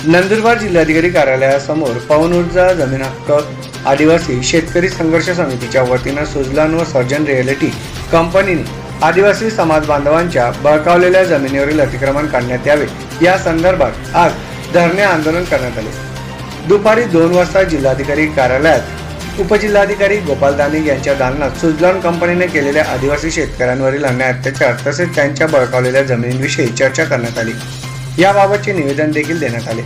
नंदुरबार जिल्हाधिकारी कार्यालयासमोर पवन ऊर्जा जमीन हक्क आदिवासी शेतकरी संघर्ष समितीच्या वतीनं सुजलान व सर्जन रिअलिटी कंपनीने आदिवासी समाज बांधवांच्या बळकावलेल्या जमिनीवरील अतिक्रमण काढण्यात यावे या संदर्भात आज धरणे आंदोलन करण्यात आले। दुपारी 2 वाजता जिल्हाधिकारी कार्यालयात उपजिल्हाधिकारी गोपाल दानिक यांच्या दालनात सुजलान कंपनीने केलेल्या आदिवासी शेतकऱ्यांवरील अन्याय अत्याचार तसेच त्यांच्या बळकावलेल्या जमिनींविषयी चर्चा करण्यात आली। याबाबतचे निवेदन देखील देण्यात आले।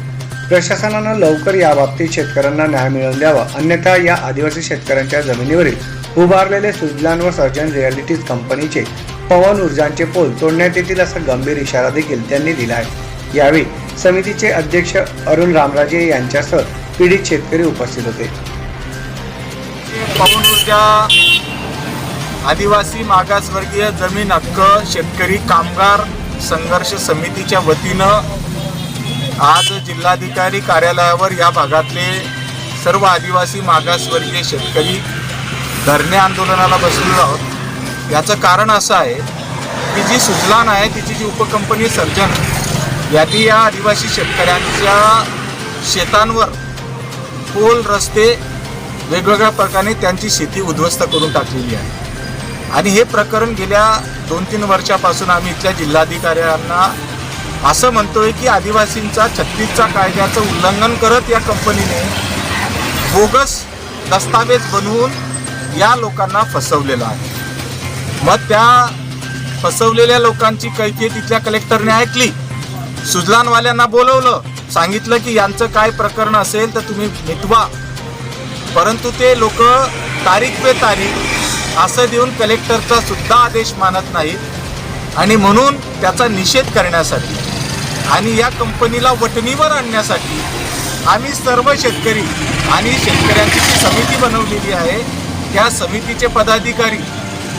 प्रशासनानं लवकर याबाबतीत शेतकऱ्यांना न्याय मिळवून द्यावा, अन्यथा या आदिवासी शेतकऱ्यांच्या जमिनीवरील उभारलेले सुजलान व सर्जन रिअलिटीज कंपनीचे पवन ऊर्जांचे पोल तोडण्यात येतील असा गंभीर इशारा देखील त्यांनी दिला आहे। यावेळी समितीचे अध्यक्ष अरुण रामराजे यांच्यासह पीडित शेतकरी उपस्थित होते। पवन ऊर्जा आदिवासी मागासवर्गीय जमीन हक्क शेतकरी कामगार संघर्ष समितीच्या वतीनं आज जिल्हाधिकारी कार्यालयावर या भागातले सर्व आदिवासी मागासवर्गीय शेतकरी धरणे आंदोलनाला बसलेलो आहोत। याचं कारण असं आहे की जी सुजलान आहे तिची जी उपकंपनी सर्जन यादी या आदिवासी शेतकऱ्यांच्या शेतांवर पोल रस्ते वेगवेगळ्या प्रकारे त्यांची शेती उद्ध्वस्त करून टाकलेली आहे आणि हे प्रकरण गेल्या 2-3 वर्षापासून आम्ही इथल्या जिल्हाधिकाऱ्यांना असं म्हणतोय की आदिवासींचा 36चा कायद्याचं उल्लंघन करत या कंपनीने बोगस दस्तावेज बनवून या लोकांना फसवलेलं आहे। मग त्या फसवलेल्या लोकांची कैफियत तिथल्या कलेक्टरने ऐकली, सुजलानवाल्यांना बोलवलं, सांगितलं की यांचं काय प्रकरण असेल तर तुम्ही मिटवा, परंतु ते लोक तारीख पे तारीख असं देऊन कलेक्टरचा सुद्धा आदेश मानत नाहीत आणि म्हणून त्याचा निषेध करण्यासाठी आणि या कंपनीला वटणीवर आणण्यासाठी आम्ही सर्व शेतकरी आणि शेतकऱ्यांची जी समिती बनवलेली आहे त्या समितीचे पदाधिकारी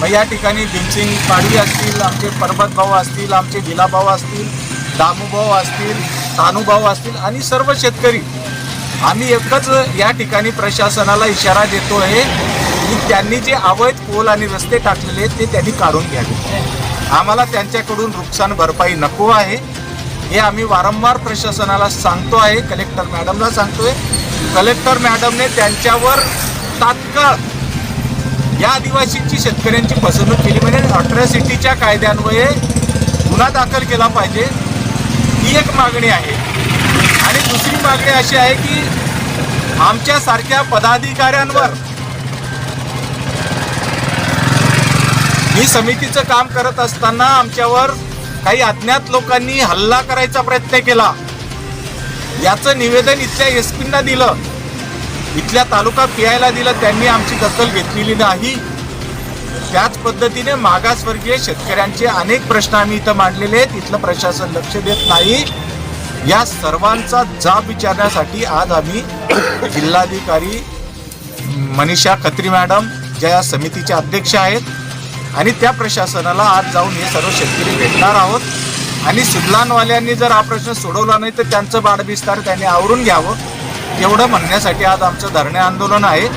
मग या ठिकाणी भीमसिंग पाडवी असतील, आमचे पर्वत भाऊ असतील, आमचे भिलाभाऊ असतील, दामूभाऊ असतील, तानूभाऊ असतील आणि सर्व शेतकरी आम्ही एकच या ठिकाणी प्रशासनाला इशारा देतो आहे की त्यांनी जे अवैध पोल आणि रस्ते टाकलेले ते त्यांनी काढून घ्यावे। आम्हाला त्यांच्याकडून नुकसान भरपाई नको आहे हे आम्ही वारंवार प्रशासनाला सांगतो आहे, कलेक्टर मॅडमला सांगतोय। कलेक्टर मॅडमने त्यांच्यावर तात्काळ या आदिवासींची शेतकऱ्यांची फसवणूक केली म्हणजे अट्रॉसिटीच्या कायद्यान्वये गुन्हा दाखल केला पाहिजे ही एक मागणी आहे। आणि दुसरी मागणी अशी आहे की आमच्यासारख्या पदाधिकाऱ्यांवर ही समितीचं काम करत असताना आमच्यावर काही अज्ञात लोकांनी हल्ला करायचा प्रयत्न केला, याचं निवेदन इथल्या एसपींना दिलं, इथल्या तालुका पीआयला दिलं, त्यांनी आमची दखल घेतलेली नाही। त्याच पद्धतीने मागासवर्गीय शेतकऱ्यांचे अनेक प्रश्न आम्ही इथं मांडलेले आहेत, इथलं प्रशासन लक्ष देत नाही। या सर्वांचा जाब विचारण्यासाठी आज आम्ही जिल्हाधिकारी मनीषा खत्री मॅडम ज्या या समितीच्या अध्यक्ष आहेत आणि त्या प्रशासनाला आज जाऊन हे सर्व शेतकरी भेटणार आहोत आणि सुजलानवाल्यांनी जर हा प्रश्न सोडवला नाही तर त्यांचं बाडबिस्तार त्यांनी आवरून घ्यावं एवढं म्हणण्यासाठी आज आमचं धरणे आंदोलन आहे।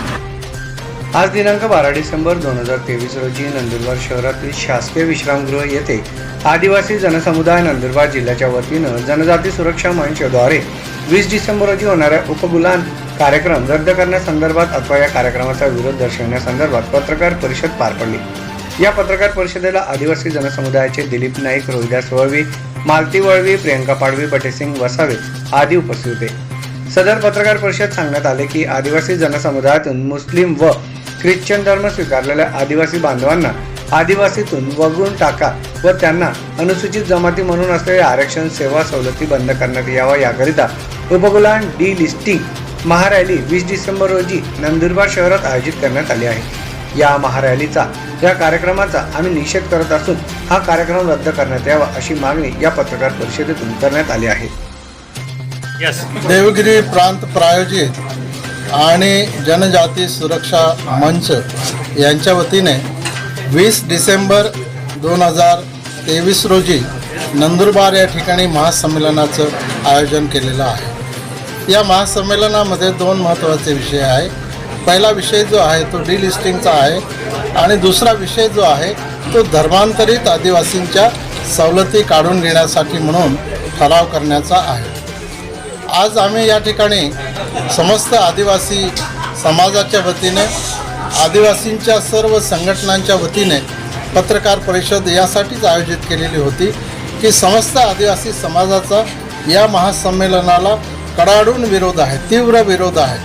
आज दिनांक 12 डिसेंबर 2023 रोजी नंदुरबार शहरातील शासकीय विश्रामगृह येथे आदिवासी जनसमुदाय नंदुरबार जिल्ह्याच्या वतीनं जनजाती सुरक्षा मंचद्वारे 20 डिसेंबर रोजी होणाऱ्या उपगुलान कार्यक्रम रद्द करण्यासंदर्भात अथवा या कार्यक्रमाचा विरोध दर्शवण्यासंदर्भात पत्रकार परिषद पार पडली। या पत्रकार परिषदेला आदिवासी जनसमुदायाचे दिलीप नाईक, रोहिदास वळवी, मालती वळवी, प्रियंका पाडवी, बटेसिंग वसावे आदी उपस्थित होते। सदर पत्रकार परिषद सांगण्यात आले की आदिवासी जनसमुदायातून मुस्लिम व ख्रिश्चन धर्म स्वीकारलेल्या आदिवासी बांधवांना आदिवासीतून वगळून टाका व त्यांना अनुसूचित जमाती म्हणून असलेल्या आरक्षण सेवा सवलती बंद करण्यात यावा याकरिता उपगुलान डिलिस्टिंग महारॅली 20 डिसेंबर रोजी नंदुरबार शहरात आयोजित करण्यात आली आहे। या महारॅलीचा या कार्यक्रमाचा आम्ही निषेध करत असून हा कार्यक्रम रद्द करण्यात यावा अशी मागणी या पत्रकार परिषदेतून करण्यात आली आहे। देवगिरी प्रांत प्रायोजित आणि जनजाती सुरक्षा मंच यांच्या वतीने 20 डिसेंबर 2023 रोजी नंदुरबार या ठिकाणी महासंमेलनाचं आयोजन केलेलं आहे। या महासंमेलनामध्ये 2 महत्त्वाचे विषय आहे। पहिला विषय जो आहे तो डिलिस्टिंगचा आहे आणि दुसरा विषय जो आहे तो धर्मांतरित आदिवासींच्या सवलती काढून घेण्यासाठी म्हणून ठराव करण्याचा आहे. आज आम्ही या ठिकाणी समस्त आदिवासी समाजाच्या वतीने, आदिवासींच्या सर्व संघटनांच्या वतीने पत्रकार परिषद यासाठीच आयोजित केलेली होती की समस्त आदिवासी समाजाचा या महासंमेलनाला कडाडून विरोध आहे, तीव्र विरोध आहे.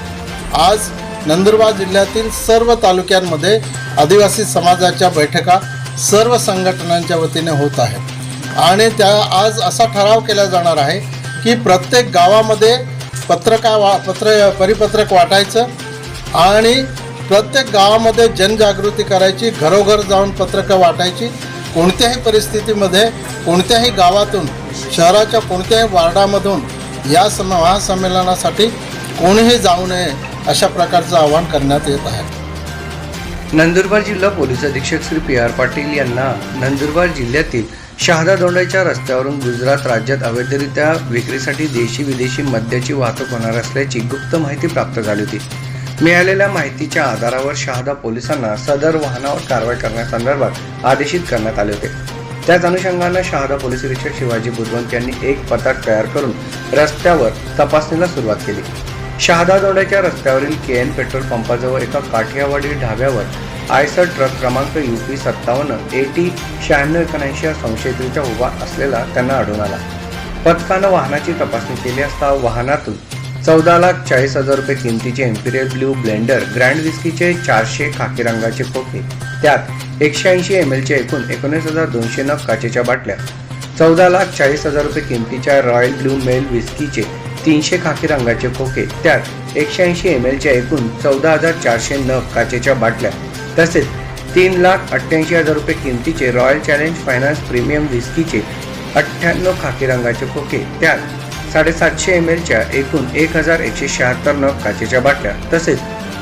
आज नंदुरबार जिल्ह्यातील सर्व तालुक्यांमध्ये आदिवासी समाजाच्या बैठका सर्व संघटनांच्या वतीने होत आहेत आणि त्या आज असा ठराव केला जाणार आहे की प्रत्येक गावामध्ये परिपत्रक वाटायचं आणि प्रत्येक गावामध्ये जनजागृती करायची, घरोघर जाऊन पत्रकं वाटायची. कोणत्याही परिस्थितीमध्ये कोणत्याही गावातून, शहराच्या कोणत्याही वार्डामधून या महासंमेलनासाठी कोणीही जाऊ नये अशा प्रकारचं आवाहन करण्यात येत आहे. नंदुरबार जिल्हा पोलीस अधीक्षक श्री PR पाटील यांना नंदुरबार जिल्ह्यातील शहादा दोंडाईच्या रस्त्यावरून गुजरात राज्यात अवैधरित्या विक्रीसाठी देशी विदेशी मद्याची वाहतूक होणार असल्याची गुप्त माहिती प्राप्त झाली होती. मिळालेल्या माहितीच्या आधारावर शहादा पोलिसांना सदर वाहनावर कारवाई करण्यासंदर्भात आदेशित करण्यात आले होते. त्याच अनुषंगानं शहादा पोलीस निरीक्षक शिवाजी बुधवंत यांनी एक पथक तयार करून रस्त्यावर तपासणीला सुरुवात केली. शहादा दोंडाईच्या रस्त्यावरील KN पेट्रोल पंपाजवळ एका काठियावाडी ढाब्यावर आयसर ट्रक क्रमांक UP 57 AT 9679 संशयितरीत्या उभा असलेला त्यांना आढळून आला. पथकानं वाहनाची तपासणी केली असता वाहनातून 14,40,000 रुपये किमतीचे एम्पिरियल ब्ल्यू ब्लेंडर ग्रँड विस्कीचे 400 खाकी रंगाचे खोके, त्यात 180 ml चे एकूण 19,200 नग काचेच्या बाटल्या, 14,40,000 रुपये किमतीच्या रॉयल ब्ल्यू मेल विस्कीचे 300 खाकी रंगाचे खोके, त्यात 180 ml च्या एकूण 14,400 नग काचेच्या बाटल्या, तसेच 3,88,000 रुपये किमतीचे रॉयल चॅलेंज फायनान्स प्रीमियम विस्कीचे 98 खाकी रंगाचे खोके, त्यात 750 ml च्या एकूण 1,176 नग काचेच्या बाटल्या, तसेच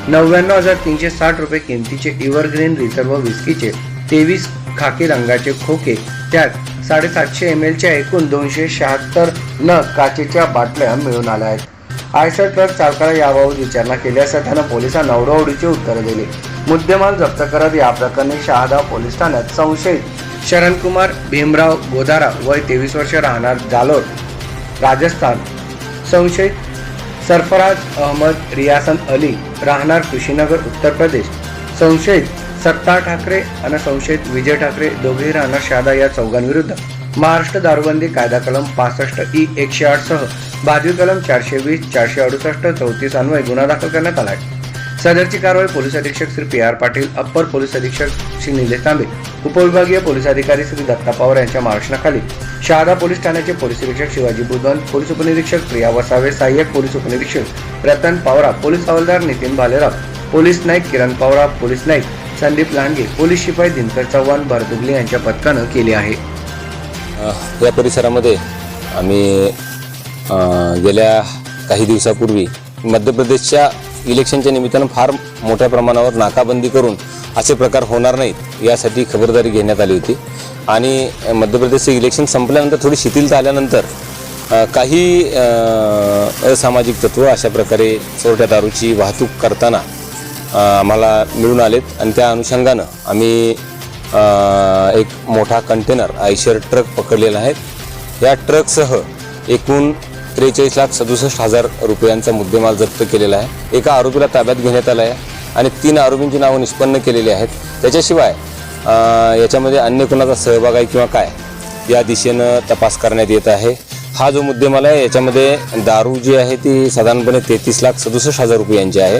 99,360 रुपये किमतीचे इव्हरग्रीन रिझर्व्ह विस्कीचे 23 खाकी रंगाचे खोके, त्यात 750 ml च्या एकूण 276 नग काचेच्या बाटल्या मिळून आल्या आहेत. आयसर ट्रक चालकाला याबाबत विचारणा केली असता त्यानं पोलिसांना ओढाओढीची उत्तरं दिली. मुद्देमाल जप्त करत या प्रकरणी शहादा पोलीस ठाण्यात संशयित शरणकुमार भीमराव गोदारा वय 23 वर्ष राहणार जालोर राजस्थान, संशयित सरफराज अहमद रियासन अली राहणार कुशीनगर उत्तर प्रदेश, संशयित सत्ता ठाकरे आणि संशयित विजय ठाकरे दोघेही राहणार शहादा या चौघांविरुद्ध महाराष्ट्र दारूबंदी कायदा कलम 65E 108 सह भादवी कलम 420, 468, 34 अन्वये गुन्हा दाखल करण्यात आला आहे. सदरची कारवाई पोलीस अधीक्षक Shri PR Patil, upper police अधीक्षक श्री निलेश तांबे, उपविभागीय पोलीस अधिकारी श्री दत्ता पवार यांच्या मार्गदर्शनाखाली शहादा पोलीस ठाण्याचे पोलीस निरीक्षक शिवाजी बुधवंत, पोलीस उपनिरीक्षक प्रिया वसावे, सहाय्यक पोलीस उपनिरीक्षक रतन पवारा, पोलीस हवालदार नितीन भालेराव, पोलीस नाईक किरण पवारा, पोलीस नाईक संदीप लांडगे, पोलीस शिपाई दिनकर चव्हाण भरदुगले यांच्या पथकानं केले आहे. या परिसरामध्ये आम्ही गेल्या काही दिवसापूर्वी मध्य प्रदेशच्या इलेक्शनच्या निमित्तानं फार मोठ्या प्रमाणावर नाकाबंदी करून असे प्रकार होणार नाहीत यासाठी खबरदारी घेण्यात आली होती आणि मध्य प्रदेशचे इलेक्शन संपल्यानंतर थोडी शिथिलता आल्यानंतर काही असामाजिक तत्व अशा प्रकारे चोरट्या दारूची वाहतूक करताना आम्हाला मिळून आलेत आणि त्या अनुषंगानं आम्ही एक मोठा कंटेनर आयशर ट्रक पकडलेला आहे. या ट्रकसह एकूण 43,67,000 रुपयांचा मुद्देमाल जप्त केलेला आहे. एका आरोपीला ताब्यात घेण्यात आला आहे आणि 3 आरोपींची नावं निष्पन्न केलेली आहेत. त्याच्याशिवाय याच्यामध्ये अन्य कोणाचा सहभाग आहे किंवा काय या दिशेनं तपास करण्यात येत आहे. हा जो मुद्देमाल आहे याच्यामध्ये दारू जी आहे ती साधारणपणे 33,67,000 रुपयांची आहे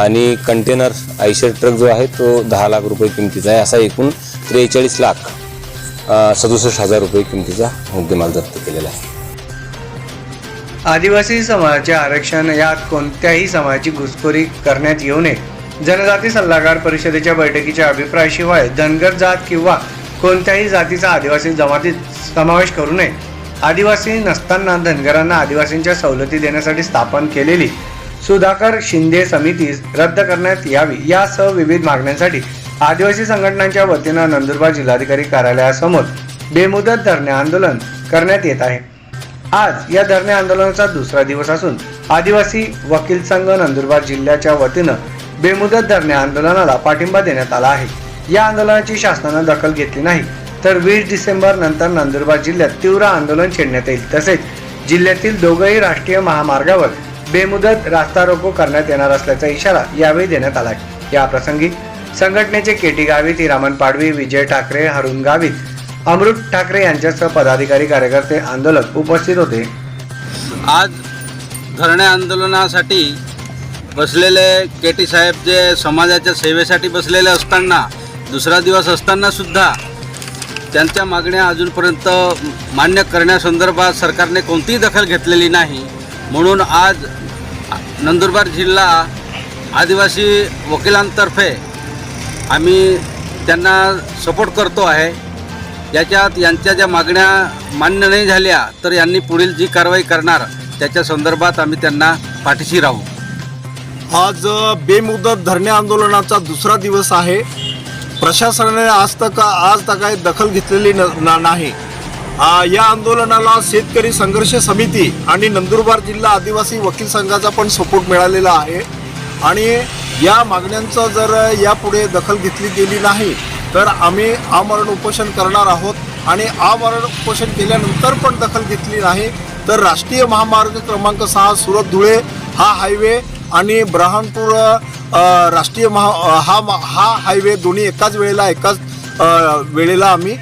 आणि कंटेनर आयशर ट्रक जो आहे तो 10 लाख रुपये किमतीचा आहे. असा एकूण 43,67,000 रुपये किमतीचा मुद्देमाल जप्त केलेला आहे. आदिवासी समाजाचे आरक्षण यात कोणत्याही समाजाची घुसखोरी करण्यात येऊ नये. जनजाती सल्लागार परिषदेच्या बैठकीच्या अभिप्रायाशिवाय धनगर जात किंवा कोणत्याही जातीचा आदिवासी जमातीत समावेश करू नये. आदिवासी नसताना धनगरांना आदिवासींच्या सवलती देण्यासाठी स्थापन केलेली सुधाकर शिंदे समिती रद्द करण्यात यावी यासह विविध मागण्यांसाठी आदिवासी संघटनांच्या वतीनं नंदुरबार जिल्हाधिकारी कार्यालयासमोर बेमुदत धरणे आंदोलन करण्यात येत आहे. आज या धरणे आंदोलनाचा दुसरा दिवस असून आदिवासी वकील संघ नंदुरबार जिल्ह्याच्या वतीनं बेमुदत धरणे आंदोलनाला पाठिंबा देण्यात आला आहे. या आंदोलनाची शासनानं दखल घेतली नाही तर 20 डिसेंबर नंतर नंदुरबार जिल्ह्यात तीव्र आंदोलन छेडण्यात येईल। तसेच जिल्ह्यातील दोघंही राष्ट्रीय महामार्गावर बेमुदत रास्ता रोको करण्यात येणार असल्याचा इशारा यावेळी देण्यात आला आहे। या प्रसंगी संघटनेचे केटी गावित, हिरामन पाडवी, विजय ठाकरे, हरुण गावित, अमृत ठाकरे यांच्यासह पदाधिकारी, कार्यकर्ते, आंदोलक उपस्थित होते। आज धरणे आंदोलनासाठी बसलेले केटी साहेब जे समाजाच्या सेवेसाठी बसलेले असताना दुसरा दिवस असताना सुद्धा त्यांच्या मागण्या अजूनपर्यंत मान्य करण्यासंदर्भात सरकारने कोणतीही दखल घेतलेली नाही। म्हणून आज नंदुरबार जिल्हा आदिवासी वकिलांतर्फे आम्ही त्यांना सपोर्ट करतो आहे। याच्यात यांच्या ज्या मागण्या मान्य नाही झाल्या तर यांनी पुढील जी कारवाई करणार त्याच्या संदर्भात आम्ही त्यांना पाठीशी राहू। आज बेमुदत धरणे आंदोलनाचा दुसरा दिवस आहे। प्रशासनाने आज तक काही दखल घेतलेली नाही। या आंदोलनाला शेतकरी संघर्ष समिती आणि नंदुरबार जिल्हा आदिवासी वकील संघाचा पण सपोर्ट मिळालेला आहे आणि या मागण्यांचा जर यापुढे दखल घेतली गेली नाही तर आम्ही आमरण उपोषण करणार आहोत आणि आमरण उपोषण केल्यानंतर पण दखल घेतली नाही तर राष्ट्रीय महामार्ग क्रमांक 6 सुरत धुळे हा हायवे आणि ब्रह्मपूर राष्ट्रीय हा हायवे दोन्ही एकाच वेळेला आम्ही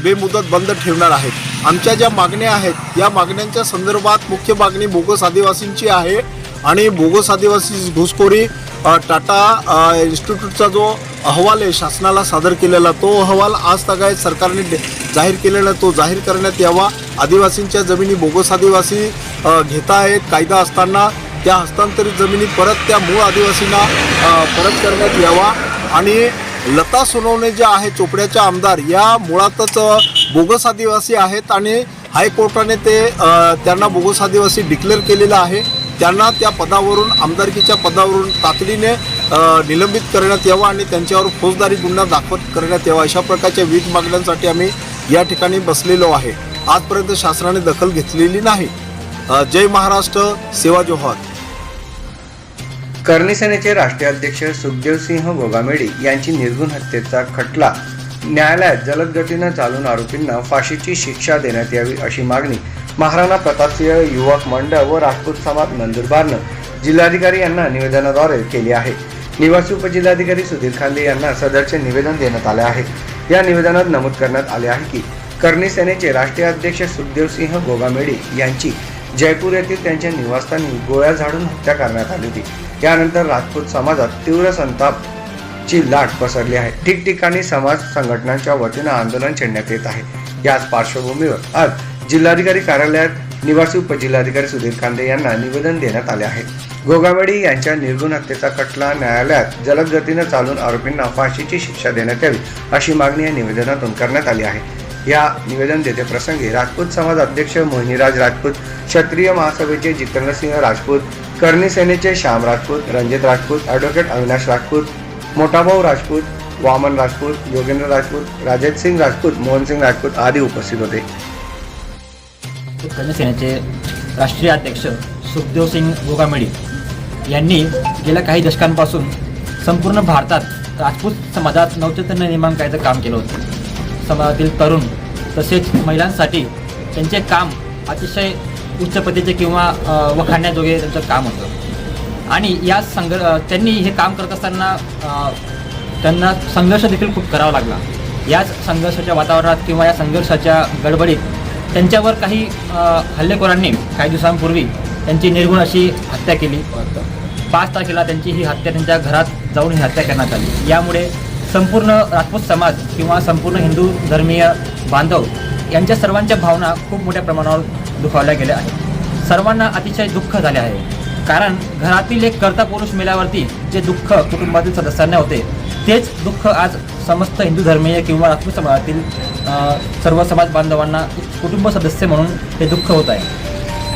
बेमुदत बंद ठेवणार आहेत। आमच्या ज्या मागण्या आहेत या मागण्यांच्या संदर्भात मुख्य मागणी बोगस आदिवासींची आहे आणि बोगस आदिवासी घुसखोरी टाटा इन्स्टिट्यूटचा जो अहवाल आहे शासनाला सादर केलेला तो अहवाल आज तक सरकारने जाहीर केलेला तो जाहीर करण्यात यावा। आदिवासींच्या जमिनी बोगस आदिवासी घेत आहेत, कायदा असताना त्या हस्तांतरित जमिनी परत त्या मूळ आदिवासींना परत करण्यात यावा आणि लता सोनवणे जे आहे चोपड्याच्या आमदार या मुळातच बोगस आदिवासी आहेत आणि हायकोर्टाने त्यांना बोगस आदिवासी डिक्लेअर केलेलं आहे। त्यांना त्या पदावरून आमदारकीच्या पदावरून तातडीने निलंबित करण्यात यावं आणि त्यांच्यावर फौजदारी गुन्हा दाखल करण्यात यावा। अशा प्रकारच्या विविध मागण्यांसाठी आम्ही या ठिकाणी बसलेलो आहे। आजपर्यंत शासनाने दखल घेतलेली नाही। जय महाराष्ट्र, सेवा जोहार। करणी सेनेचे राष्ट्रीय अध्यक्ष सुखदेवसिंह गोगामेडी यांची निर्घृण हत्येचा खटला न्यायालयात जलद गतीनं चालून आरोपींना फाशीची शिक्षा देण्यात यावी अशी मागणी महाराणा प्रतापसिंह युवक मंडळ व राजपूत समाज नंदुरबारनं जिल्हाधिकारी यांना निवेदनाद्वारे केली आहे। निवासी उपजिल्हाधिकारी सुधीर खांदे यांना सदरचे निवेदन देण्यात आले आहे। या निवेदनात नमूद करण्यात आले आहे की करणी सेनेचे राष्ट्रीय अध्यक्ष सुखदेवसिंह गोगामेडी यांची जयपूर येथील त्यांच्या निवासस्थानी गोळ्या झाडून हत्या करण्यात आली होती। यानंतर राजपूत समाजात तीव्र संतापची लाट पसरली आहे। ठिकठिकाणी समाज संघटनांच्या वतीनं आंदोलन छेडण्यात येत आहे। याच पार्श्वभूमीवर आज जिल्हाधिकारी कार्यालयात निवासी उपजिल्हाधिकारी सुधीर खांदे यांना निवेदन देण्यात आले आहे। गोगामेडी यांच्या निर्घृण हत्येचा खटला न्यायालयात जलद गतीनं चालून आरोपींना फाशीची शिक्षा देण्यात यावी अशी मागणी या निवेदनातून करण्यात आली आहे। या निवेदन देते प्रसंगी राजपूत समाज अध्यक्ष मोहिनीराज राजपूत, क्षत्रिय महासभेचे जितेंद्रसिंह राजपूत, करणी सेनेचे श्याम राजपूत, रणजित राजपूत, ॲडव्होकेट अविनाश राजपूत, मोठाभाऊ राजपूत, वामन राजपूत, योगेंद्र राजपूत, राजेश सिंग राजपूत, मोहनसिंग राजपूत आदी उपस्थित होते। करणी सेनेचे राष्ट्रीय अध्यक्ष सुखदेवसिंह गोगामेडी यांनी गेल्या काही दशकांपासून संपूर्ण भारतात राजपूत समाजात नवचैतन्य निर्माण करायचं काम केलं होतं। समाजातील तरुण तसेच महिलांसाठी त्यांचे काम अतिशय उच्च पतीचे किंवा वखाणण्याजोगे त्यांचं काम होतं आणि या त्यांनी हे काम करत असताना त्यांना संघर्ष देखील खूप करावा लागला। याच संघर्षाच्या वातावरणात किंवा या संघर्षाच्या गडबडीत त्यांच्यावर काही हल्लेखोरांनी काही दिवसांपूर्वी त्यांची निर्घृण अशी हत्या केली। 5 तारखेला त्यांची ही हत्या त्यांच्या घरात जाऊन ही हत्या करण्यात आली। यामुळे संपूर्ण राजपूत समाज किंवा संपूर्ण हिंदू धर्मीय बांधव यांच्या सर्वांच्या भावना खूप मोठ्या प्रमाणावर दुखावल्या गेल्या आहेत। सर्वांना अतिशय दुःख झाले आहे कारण घरातील एक कर्ता पुरुष मेल्यावरती जे दुःख कुटुंबातील सदस्यांना होते तेच दुःख आज समस्त हिंदू धर्मीय किंवा राजपूत समाजातील सर्व समाज बांधवांना कुटुंब सदस्य म्हणून हे दुःख होत आहे।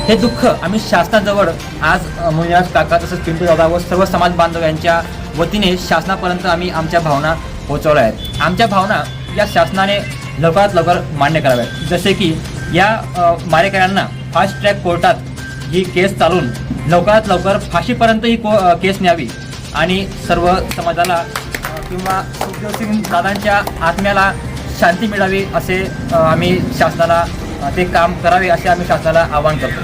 हे दुःख आम्ही शासनाजवळ आज मुनिराज काका तसंच पिंटू दादा व सर्व समाज बांधव यांच्या वतीने शासनापर्यंत आम्ही आमच्या भावना पोहोचवल्या आहेत। आमच्या भावना या शासनाने लवकरात लवकर मान्य कराव्यात। जसे की या मारेकऱ्यांना फास्ट ट्रॅक कोर्टात ही केस चालून लवकरात लवकर फाशीपर्यंत ही केस न्यावी आणि सर्व समाजाला किंवा सुखदेवसिंग दादांच्या आत्म्याला शांती मिळावी असे आम्ही शासनाला ते काम करावे असे आम्ही शासनाला आवाहन करतो.